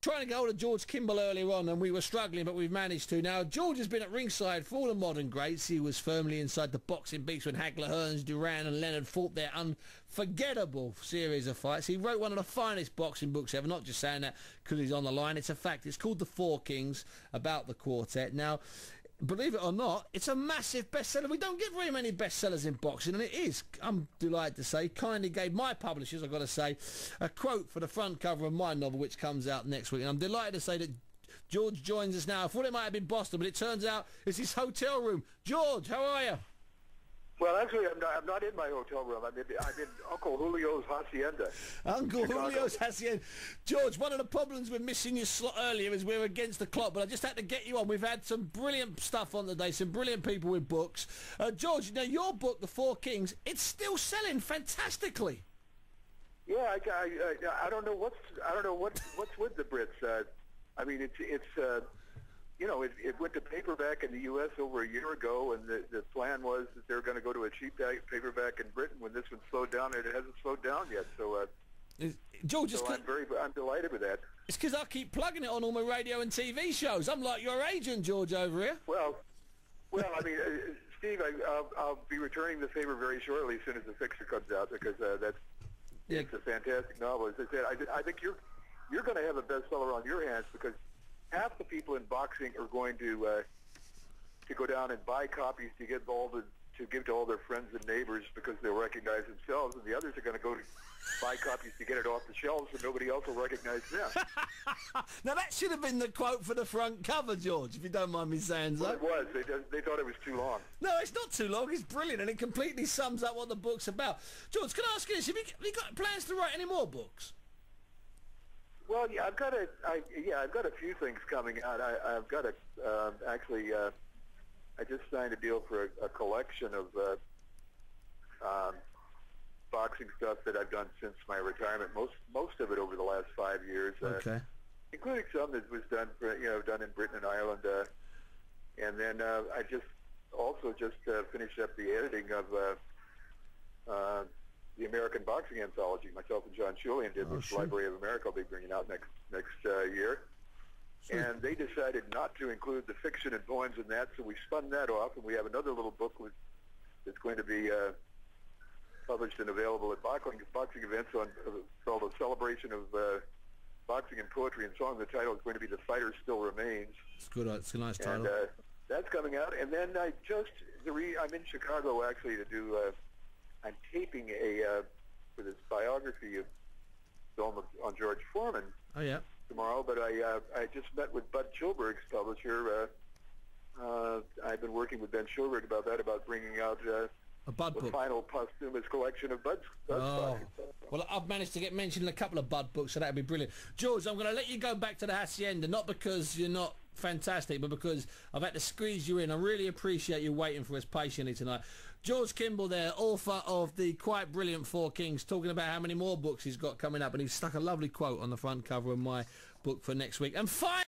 Trying to get hold of George Kimball earlier on, and we were struggling, but we've managed to. Now, George has been at ringside for all the modern greats. He was firmly inside the boxing beats when Hagler, Hearns, Duran and Leonard fought their unforgettable series of fights. He wrote one of the finest boxing books ever, not just saying that because he's on the line. It's a fact. It's called The Four Kings, about the quartet. Now, believe it or not, it's a massive bestseller. We don't get very many bestsellers in boxing, and it is, I'm delighted to say, kindly gave my publishers, I've got to say, a quote for the front cover of my novel, which comes out next week. And I'm delighted to say that George joins us now. I thought it might have been Boston, but it turns out it's his hotel room. George, how are you? Well, actually, I'm not in my hotel room. I'm in Uncle Julio's hacienda. Uncle Julio's hacienda. George, one of the problems with missing your slot earlier is we're against the clock, but I just had to get you on. We've had some brilliant stuff on today, some brilliant people with books. George, now your book, The Four Kings, it's still selling fantastically. Yeah, I don't know what's with the Brits. I mean, it's you know, it went to paperback in the U.S. over a year ago, and the plan was that they were going to go to a cheap paperback in Britain. When this one slowed down, it hasn't slowed down yet. So, George, so I'm delighted with that. It's because I keep plugging it on all my radio and TV shows. I'm like your agent, George, over here. Well, I mean, Steve, I'll be returning the favor very shortly as soon as The Fixer comes out, because it's a fantastic novel. As I said, I think you're going to have a bestseller on your hands, because half the people in boxing are going to go down and buy copies to give to all their friends and neighbors because they'll recognize themselves, and the others are going to go to buy copies to get it off the shelves so nobody else will recognize them. Now that should have been the quote for the front cover, George, if you don't mind me saying so. Well, it was. They thought it was too long. No, it's not too long. It's brilliant, and it completely sums up what the book's about. George, can I ask you this? Have you got plans to write any more books? Well, yeah, I've got a few things coming out. I've got actually, I just signed a deal for a collection of boxing stuff that I've done since my retirement. Most of it over the last 5 years, okay, including some that was done in Britain and Ireland, and then I just finished up the editing of the American Boxing Anthology. Myself and John Julian did, which Library of America will be bringing out next year. Sure. And they decided not to include the fiction and poems in that, so we spun that off, and we have another little book that's going to be published and available at boxing events called A Celebration of Boxing and Poetry and Song. The title is going to be The Fighter Still Remains. It's good. It's a nice title. And that's coming out. And then I'm in Chicago actually to do. I'm taping for this biography of film on George Foreman. Oh yeah. Tomorrow, but I just met with Bud Schulberg's publisher. I've been working with Ben Schulberg about bringing out a Bud book, final posthumous collection of Bud's Well, I've managed to get mentioned in a couple of Bud books, so that'd be brilliant. George, I'm going to let you go back to the hacienda, not because you're not fantastic, but because I've had to squeeze you in. I really appreciate you waiting for us patiently tonight. George Kimball there, author of the quite brilliant Four Kings, talking about how many more books he's got coming up, and he's stuck a lovely quote on the front cover of my book for next week. And finally,